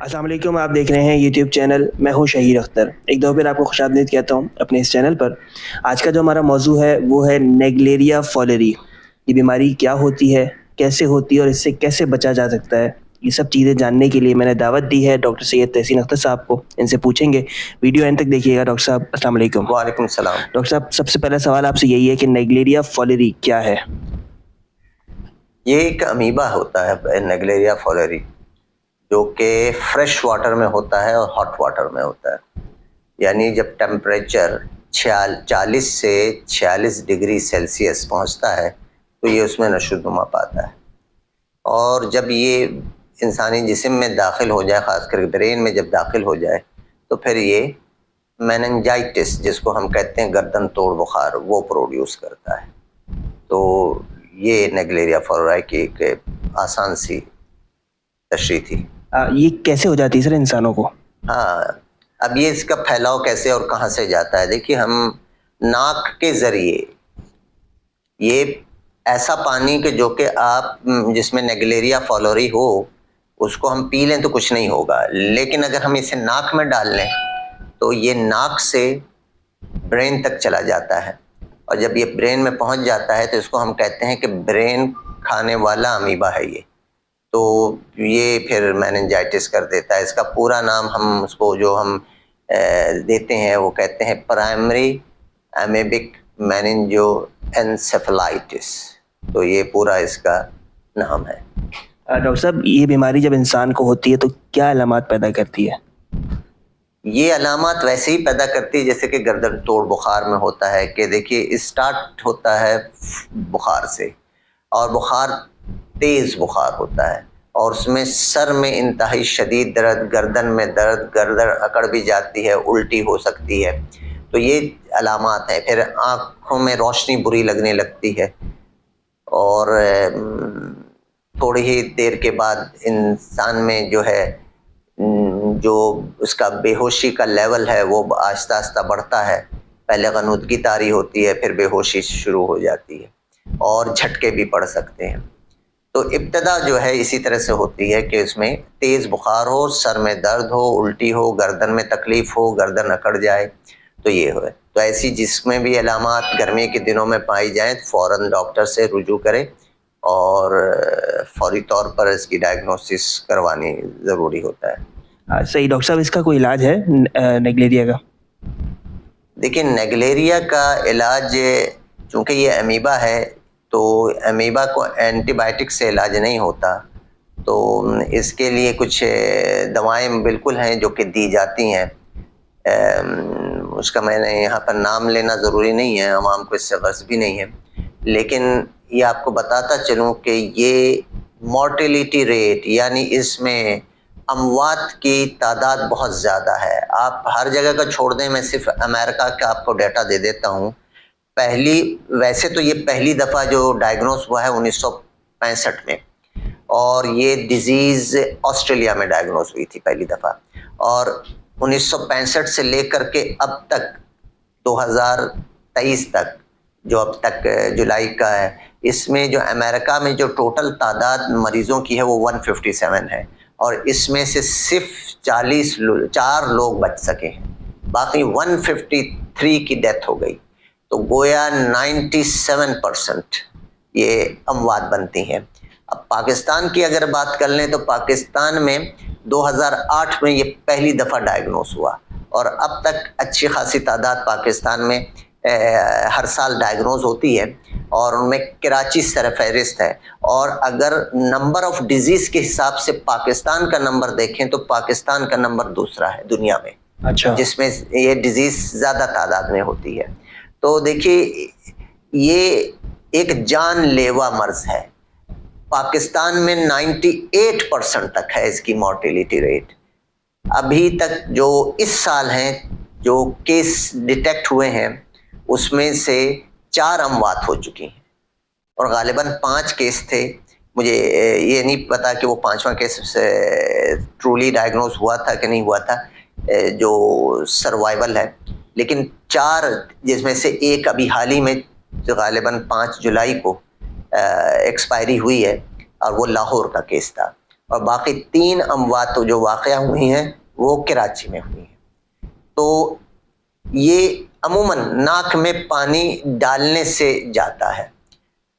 السلام علیکم، آپ دیکھ رہے ہیں یوٹیوب چینل. میں ہوں شہیر اختر. ایک دو پھر آپ کو خوش آمدید کہتا ہوں اپنے اس چینل پر. آج کا جو ہمارا موضوع ہے وہ ہے نیگلیریا فولیری. یہ بیماری کیا ہوتی ہے، کیسے ہوتی ہے اور اس سے کیسے بچا جا سکتا ہے، یہ سب چیزیں جاننے کے لیے میں نے دعوت دی ہے ڈاکٹر سید تحسین اختر صاحب کو. ان سے پوچھیں گے. ویڈیو اینڈ تک دیکھیے گا. ڈاکٹر صاحب السلام علیکم. وعلیکم السلام. ڈاکٹر صاحب، سب سے پہلا سوال آپ سے یہی ہے کہ نیگلیریا فولیری کیا ہے؟ یہ ایک امیبا ہوتا ہے نیگلیریا فولیری، جو کہ فریش واٹر میں ہوتا ہے اور ہاٹ واٹر میں ہوتا ہے. یعنی جب ٹیمپریچر 40 سے 46 ڈگری سیلسیس پہنچتا ہے تو یہ اس میں نشو و نما پاتا ہے. اور جب یہ انسانی جسم میں داخل ہو جائے، خاص کر برین میں جب داخل ہو جائے، تو پھر یہ میننجائٹس، جس کو ہم کہتے ہیں گردن توڑ بخار، وہ پروڈیوس کرتا ہے. تو یہ نیگلیریا فولیری کی ایک آسان سی تشریح تھی. یہ کیسے ہو جاتی ہے سر انسانوں کو؟ ہاں، اب یہ اس کا پھیلاؤ کیسے اور کہاں سے جاتا ہے؟ دیکھیے، ہم ناک کے ذریعے، یہ ایسا پانی کہ جو کہ آپ جس میں نیگلیریا فولیری ہو اس کو ہم پی لیں تو کچھ نہیں ہوگا، لیکن اگر ہم اسے ناک میں ڈال لیں تو یہ ناک سے برین تک چلا جاتا ہے. اور جب یہ برین میں پہنچ جاتا ہے تو اس کو ہم کہتے ہیں کہ برین کھانے والا امیبا ہے یہ. تو یہ پھر میننجائٹس کر دیتا ہے. اس کا پورا نام ہم اس کو جو ہم دیتے ہیں وہ کہتے ہیں پرائمری امیبک میننجو انسیفلائٹس. تو یہ پورا اس کا نام ہے. ڈاکٹر صاحب، یہ بیماری جب انسان کو ہوتی ہے تو کیا علامات پیدا کرتی ہے؟ یہ علامات ویسے ہی پیدا کرتی ہے جیسے کہ گردن توڑ بخار میں ہوتا ہے. کہ دیکھیے، اسٹارٹ ہوتا ہے بخار سے، اور بخار تیز بخار ہوتا ہے، اور اس میں سر میں انتہائی شدید درد، گردن میں درد، گردن اکڑ بھی جاتی ہے، الٹی ہو سکتی ہے. تو یہ علامات ہیں. پھر آنکھوں میں روشنی بری لگنے لگتی ہے، اور تھوڑی ہی دیر کے بعد انسان میں جو اس کا بے ہوشی کا لیول ہے وہ آہستہ آہستہ بڑھتا ہے. پہلے غنودگی طاری ہوتی ہے، پھر بے ہوشی شروع ہو جاتی ہے، اور جھٹکے بھی پڑ سکتے ہیں. تو ابتدا جو ہے اسی طرح سے ہوتی ہے کہ اس میں تیز بخار ہو، سر میں درد ہو، الٹی ہو، گردن میں تکلیف ہو، گردن اکڑ جائے، تو یہ ہوئے. تو ایسی جس میں بھی علامات گرمی کے دنوں میں پائی جائیں تو فوراً ڈاکٹر سے رجوع کرے، اور فوری طور پر اس کی ڈائگنوسس کروانی ضروری ہوتا ہے. صحیح. ڈاکٹر صاحب، اس کا کوئی علاج ہے نیگلیریا کا؟ دیکھیں، نیگلیریا کا علاج، چونکہ یہ امیبا ہے تو امیبا کو اینٹی بائیوٹک سے علاج نہیں ہوتا. تو اس کے لیے کچھ دوائیں بالکل ہیں جو کہ دی جاتی ہیں. اس کا میں نے یہاں پر نام لینا ضروری نہیں ہے، عوام کو اس سے غرض بھی نہیں ہے. لیکن یہ آپ کو بتاتا چلوں کہ یہ مورٹیلیٹی ریٹ، یعنی اس میں اموات کی تعداد بہت زیادہ ہے. آپ ہر جگہ کا چھوڑ دیں، میں صرف امریکہ کا آپ کو ڈیٹا دے دیتا ہوں. ویسے تو یہ پہلی دفعہ جو ڈائگنوز ہوا ہے 1965 میں، اور یہ ڈیزیز آسٹریلیا میں ڈائگنوز ہوئی تھی پہلی دفعہ. اور 1965 سے لے کر کے اب تک 2023 تک، جو اب تک جولائی کا ہے، اس میں جو امریکہ میں جو ٹوٹل تعداد مریضوں کی ہے وہ 157 ہے، اور اس میں سے صرف 4 لوگ بچ سکے ہیں، باقی 153 کی ڈیتھ ہو گئی. تو گویا 97% یہ اموات بنتی ہیں. اب پاکستان کی اگر بات کر لیں تو پاکستان میں 2008 میں یہ پہلی دفعہ ڈائگنوز ہوا، اور اب تک اچھی خاصی تعداد پاکستان میں ہر سال ڈائگنوز ہوتی ہے، اور ان میں کراچی سر فہرست ہے. اور اگر نمبر آف ڈیزیز کے حساب سے پاکستان کا نمبر دیکھیں تو پاکستان کا نمبر دوسرا ہے دنیا میں، جس میں یہ ڈیزیز زیادہ تعداد میں ہوتی ہے. تو دیکھیے، یہ ایک جان لیوا مرض ہے. پاکستان میں 98% تک ہے اس کی مورٹیلیٹی ریٹ. ابھی تک جو اس سال ہیں جو کیس ڈیٹیکٹ ہوئے ہیں اس میں سے 4 اموات ہو چکی ہیں، اور غالباً 5 کیس تھے. مجھے یہ نہیں پتا کہ وہ 5واں کیس ٹرولی ڈائگنوز ہوا تھا کہ نہیں ہوا تھا، جو سروائیول ہے. لیکن 4، جس میں سے ایک ابھی حال ہی میں جو غالباً 5 جولائی کو ایکسپائری ہوئی ہے، اور وہ لاہور کا کیس تھا. اور باقی 3 اموات جو واقعہ ہوئی ہیں وہ کراچی میں ہوئی ہیں. تو یہ عموماً ناک میں پانی ڈالنے سے جاتا ہے،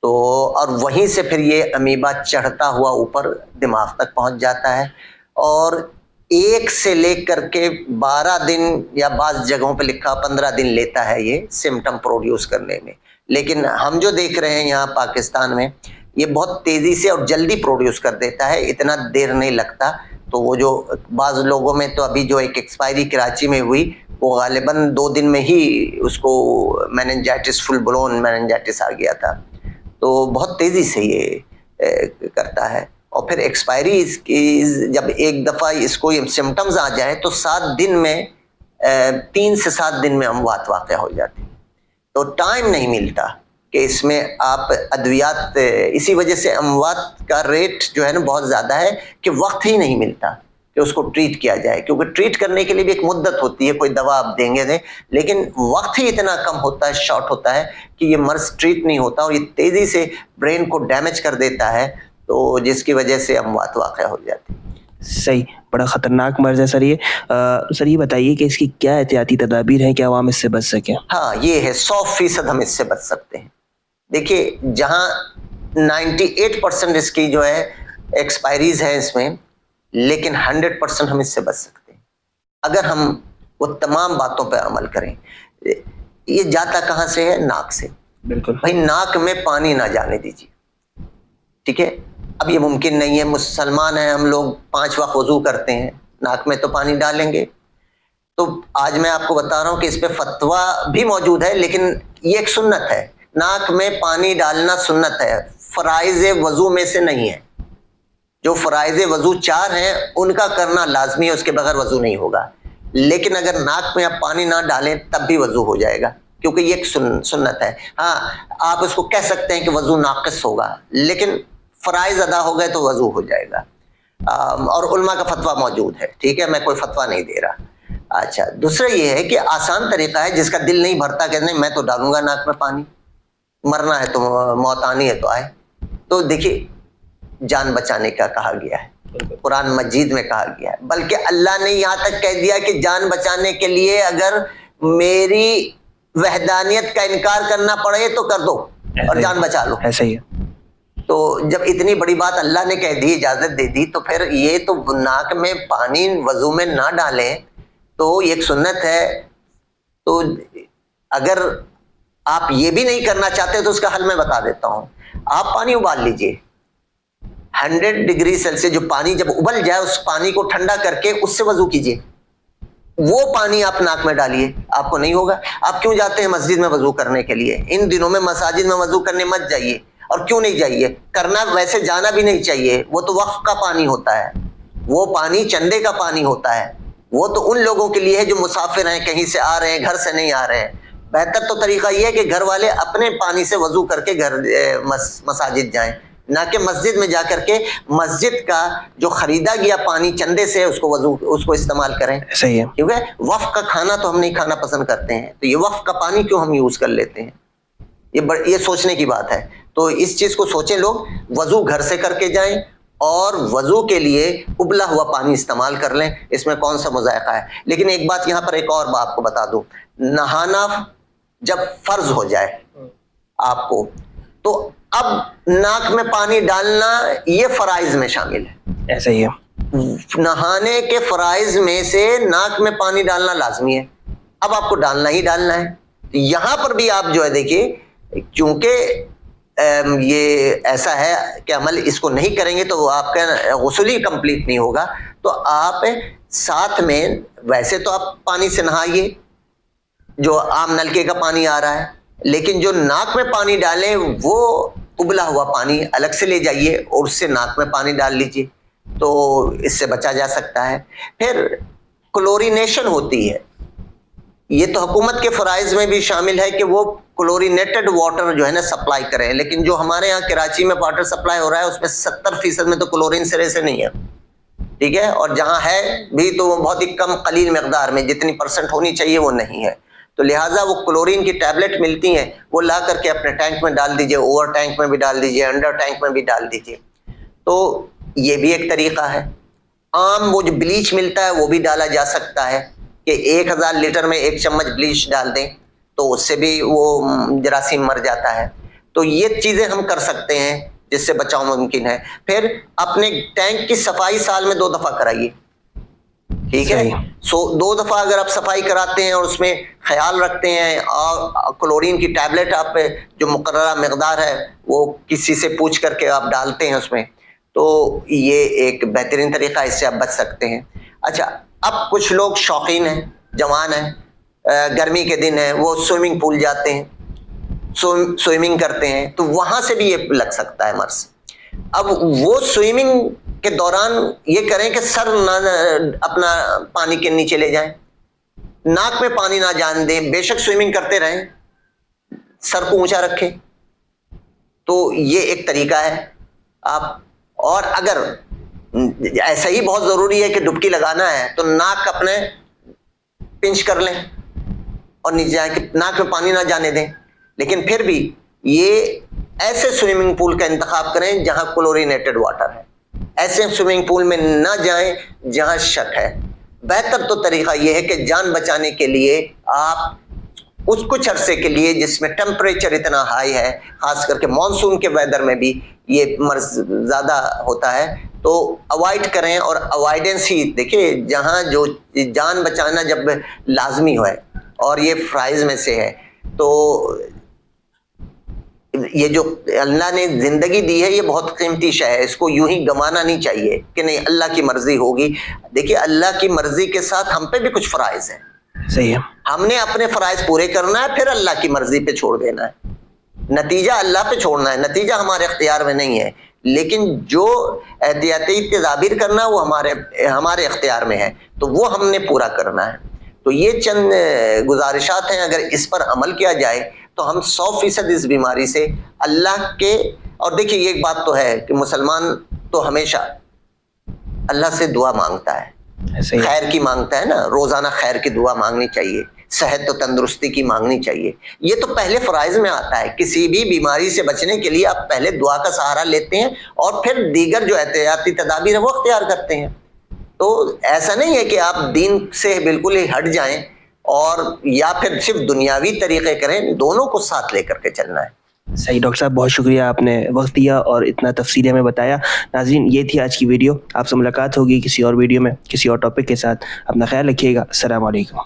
تو اور وہیں سے پھر یہ امیبا چڑھتا ہوا اوپر دماغ تک پہنچ جاتا ہے، اور 1 سے لے کر کے 12 دن یا بعض جگہوں پہ لکھا 15 دن لیتا ہے یہ سمٹم پروڈیوس کرنے میں. لیکن ہم جو دیکھ رہے ہیں یہاں پاکستان میں یہ بہت تیزی سے اور جلدی پروڈیوس کر دیتا ہے، اتنا دیر نہیں لگتا. تو وہ جو بعض لوگوں میں تو ابھی جو ایک ایکسپائری کراچی میں ہوئی وہ غالباً 2 دن میں ہی اس کو میننجائٹس، فل بلون میننجائٹس آ گیا تھا. تو بہت تیزی سے یہ کرتا ہے. اور پھر ایکسپائری جب ایک دفعہ اس کو سمٹمز آ جائے تو 7 دن میں 3 سے 7 دن میں اموات واقع ہو جاتی. تو ٹائم نہیں ملتا کہ اس میں آپ ادویات، اسی وجہ سے اموات کا ریٹ جو ہے نا بہت زیادہ ہے کہ وقت ہی نہیں ملتا کہ اس کو ٹریٹ کیا جائے، کیونکہ ٹریٹ کرنے کے لیے بھی ایک مدت ہوتی ہے، کوئی دوا آپ دیں گے لیکن وقت ہی اتنا کم ہوتا ہے، شارٹ ہوتا ہے کہ یہ مرض ٹریٹ نہیں ہوتا اور یہ تیزی سے برین کو ڈیمیج کر دیتا ہے، تو جس کی وجہ سے اموات واقع ہو جاتی. صحیح، بڑا خطرناک مرض ہے سر یہ. سر یہ بتائیے کہ اس کی کیا احتیاطی تدابیر ہیں کہ عوام اس سے بچ سکیں؟ ہاں یہ ہے 100% ہم اس سے بچ سکتے ہیں. دیکھیے جہاں 98% اس کی جو ہے ایکسپائریز ہیں اس میں، لیکن 100% ہم اس سے بچ سکتے ہیں اگر ہم وہ تمام باتوں پہ عمل کریں. یہ جاتا کہاں سے ہے؟ ناک سے. بالکل بھائی ناک میں پانی نہ جانے دیجیے، ٹھیک ہے. اب یہ ممکن نہیں ہے، مسلمان ہیں ہم لوگ 5 وقت وضو کرتے ہیں، ناک میں تو پانی ڈالیں گے. تو آج میں آپ کو بتا رہا ہوں کہ اس پہ فتویٰ بھی موجود ہے، لیکن یہ ایک سنت ہے. ناک میں پانی ڈالنا سنت ہے، فرائض وضو میں سے نہیں ہے. جو فرائض وضو 4 ہیں ان کا کرنا لازمی ہے، اس کے بغیر وضو نہیں ہوگا. لیکن اگر ناک میں آپ پانی نہ ڈالیں تب بھی وضو ہو جائے گا، کیونکہ یہ ایک سنت ہے. ہاں آپ اس کو کہہ سکتے ہیں کہ وضو ناقص ہوگا، لیکن فرائض ادا ہو گئے تو وضو ہو جائے گا. اور علماء کا فتویٰ موجود ہے، ٹھیک ہے، میں کوئی فتویٰ نہیں دے رہا. اچھا، دوسرا یہ ہے کہ آسان طریقہ ہے، جس کا دل نہیں بھرتا کہ نہیں میں تو ڈالوں گا ناک میں پانی، مرنا ہے تو موت آنی ہے تو آئے. تو دیکھیے جان بچانے کا کہا گیا ہے، قرآن مجید میں کہا گیا ہے، بلکہ اللہ نے یہاں تک کہہ دیا کہ جان بچانے کے لیے اگر میری وحدانیت کا انکار کرنا پڑے تو کر دو اور جان بچا لو. ایسا ہی ہے. تو جب اتنی بڑی بات اللہ نے کہہ دی، اجازت دے دی، تو پھر یہ تو ناک میں پانی وضو میں نہ ڈالیں تو یہ ایک سنت ہے. تو اگر آپ یہ بھی نہیں کرنا چاہتے تو اس کا حل میں بتا دیتا ہوں. آپ پانی ابال لیجئے 100 ڈگری سیلسیس، جو پانی جب ابل جائے اس پانی کو ٹھنڈا کر کے اس سے وضو کیجئے. وہ پانی آپ ناک میں ڈالیے، آپ کو نہیں ہوگا. آپ کیوں جاتے ہیں مسجد میں وضو کرنے کے لیے؟ ان دنوں میں مساجد میں وضو کرنے مت جائیے. اور کیوں نہیں جائیے؟ کرنا ویسے جانا بھی نہیں چاہیے، وہ تو وقف کا پانی ہوتا ہے، وہ پانی چندے کا پانی ہوتا ہے. وہ تو ان لوگوں کے لیے ہے جو مسافر ہیں، کہیں سے آ رہے ہیں، گھر سے نہیں آ رہے ہیں. بہتر تو طریقہ یہ ہے کہ گھر والے اپنے پانی سے وضو کر کے گھر مساجد جائیں، نہ کہ مسجد میں جا کر کے مسجد کا جو خریدا گیا پانی چندے سے اس کو استعمال کریں. صحیح ہے. کیونکہ وقف کا کھانا تو ہم نہیں کھانا پسند کرتے ہیں، تو یہ وقف کا پانی کیوں ہم یوز کر لیتے ہیں؟ یہ سوچنے کی بات ہے. تو اس چیز کو سوچیں لوگ، وضو گھر سے کر کے جائیں اور وضو کے لیے ابلا ہوا پانی استعمال کر لیں، اس میں کون سا مذائقہ ہے. لیکن ایک بات یہاں پر ایک اور بات کو بتا دوں، نہانا جب فرض ہو جائے آپ کو تو اب ناک میں پانی ڈالنا یہ فرائض میں شامل ہے. ایسا ہی ہے. نہانے کے فرائض میں سے ناک میں پانی ڈالنا لازمی ہے، اب آپ کو ڈالنا ہی ڈالنا ہے. یہاں پر بھی آپ جو ہے دیکھیے، چونکہ یہ ایسا ہے کہ عمل اس کو نہیں کریں گے تو آپ کا غسل ہی کمپلیٹ نہیں ہوگا. تو آپ ساتھ میں ویسے تو آپ پانی سے نہائیے جو عام نلکے کا پانی آ رہا ہے، لیکن جو ناک میں پانی ڈالیں وہ ابلا ہوا پانی الگ سے لے جائیے اور اس سے ناک میں پانی ڈال لیجیے، تو اس سے بچا جا سکتا ہے. پھر کلورینیشن ہوتی ہے، یہ تو حکومت کے فرائض میں بھی شامل ہے کہ وہ کلورینیٹڈ واٹر جو ہے نا سپلائی کریں، لیکن جو ہمارے یہاں کراچی میں واٹر سپلائی ہو رہا ہے اس میں 70% میں تو کلورین سرے سے نہیں ہے، ٹھیک ہے. اور جہاں ہے بھی تو وہ بہت ہی کم قلیل مقدار میں، جتنی % ہونی چاہیے وہ نہیں ہے. تو لہٰذا وہ کلورین کی ٹیبلٹ ملتی ہیں، وہ لا کر کے اپنے ٹینک میں ڈال دیجئے، اوور ٹینک میں بھی ڈال دیجئے، انڈر ٹینک میں بھی ڈال دیجئے. تو یہ بھی ایک طریقہ ہے. عام وہ جو بلیچ ملتا ہے وہ بھی ڈالا جا سکتا ہے کہ 1000 لیٹر میں 1 چمچ بلیچ ڈال دیں تو اس سے بھی وہ جراثیم مر جاتا ہے. تو یہ چیزیں ہم کر سکتے ہیں جس سے بچاؤ ممکن ہے. پھر اپنے ٹینک کی صفائی سال میں 2 دفعہ کرائیے. ٹھیک ہے. 2 دفعہ اگر آپ صفائی کراتے ہیں اور اس میں خیال رکھتے ہیں اور کلورین کی ٹیبلٹ آپ جو مقررہ مقدار ہے وہ کسی سے پوچھ کر کے آپ ڈالتے ہیں اس میں, تو یہ ایک بہترین طریقہ ہے, اس سے آپ بچ سکتے ہیں. اچھا, اب کچھ لوگ شوقین ہیں, جوان ہیں, گرمی کے دن ہیں, وہ سوئمنگ پول جاتے ہیں, سوئمنگ کرتے ہیں, تو وہاں سے بھی یہ لگ سکتا ہے مرض. اب وہ سوئمنگ کے دوران یہ کریں کہ سر نہ اپنا پانی کے نیچے لے جائیں, ناک میں پانی نہ جان دیں, بے شک سوئمنگ کرتے رہیں, سر کو اونچا رکھیں. تو یہ ایک طریقہ ہے. آپ اور اگر ایسا ہی بہت ضروری ہے کہ ڈبکی لگانا ہے تو ناک اپنے پنچ کر لیں اور نیچے جائیں کہ ناک میں پانی نہ جانے دیں. لیکن پھر بھی یہ ایسے سوئمنگ پول کا انتخاب کریں جہاں کلورینیٹڈ واٹر ہے. ایسے سوئمنگ پول میں نہ جائیں جہاں شک ہے. بہتر تو طریقہ یہ ہے کہ جان بچانے کے لیے آپ اس کچھ عرصے کے لیے جس میں ٹیمپریچر اتنا ہائی ہے, خاص کر کے مانسون کے ویدر میں بھی یہ مرض زیادہ ہوتا ہے, تو اوائڈ کریں. اور اوائیڈنس ہی دیکھیں, جہاں جو جان بچانا جب لازمی ہے اور یہ فرائض میں سے ہے, تو یہ جو اللہ نے زندگی دی ہے یہ بہت قیمتی شے ہے, اس کو یوں ہی گنوانا نہیں چاہیے کہ نہیں اللہ کی مرضی ہوگی. دیکھیے اللہ کی مرضی کے ساتھ ہم پہ بھی کچھ فرائض ہیں. صحیح ہے. ہم نے اپنے فرائض پورے کرنا ہے, پھر اللہ کی مرضی پہ چھوڑ دینا ہے. نتیجہ اللہ پہ چھوڑنا ہے, نتیجہ ہمارے اختیار میں نہیں ہے. لیکن جو احتیاطی تدابیر کرنا وہ ہمارے اختیار میں ہے, تو وہ ہم نے پورا کرنا ہے. تو یہ چند گزارشات ہیں, اگر اس پر عمل کیا جائے تو ہم 100% اس بیماری سے اللہ کے. اور دیکھیے یہ ایک بات تو ہے کہ مسلمان تو ہمیشہ اللہ سے دعا مانگتا ہے, خیر کی مانگتا ہے نا, روزانہ خیر کی دعا مانگنی چاہیے, صحت و تندرستی کی مانگنی چاہیے. یہ تو پہلے فرائض میں آتا ہے. کسی بھی بیماری سے بچنے کے لیے آپ پہلے دعا کا سہارا لیتے ہیں اور پھر دیگر جو احتیاطی تدابیر ہے وہ اختیار کرتے ہیں. تو ایسا نہیں ہے کہ آپ دین سے بالکل ہی ہٹ جائیں اور یا پھر صرف دنیاوی طریقے کریں, دونوں کو ساتھ لے کر کے چلنا ہے. صحیح ڈاکٹر صاحب, بہت شکریہ, آپ نے وقت دیا اور اتنا تفصیلی ہمیں بتایا. ناظرین, یہ تھی آج کی ویڈیو. آپ سے ملاقات ہوگی کسی اور ویڈیو میں کسی اور ٹاپک کے ساتھ. اپنا خیال رکھیے گا. السلام علیکم.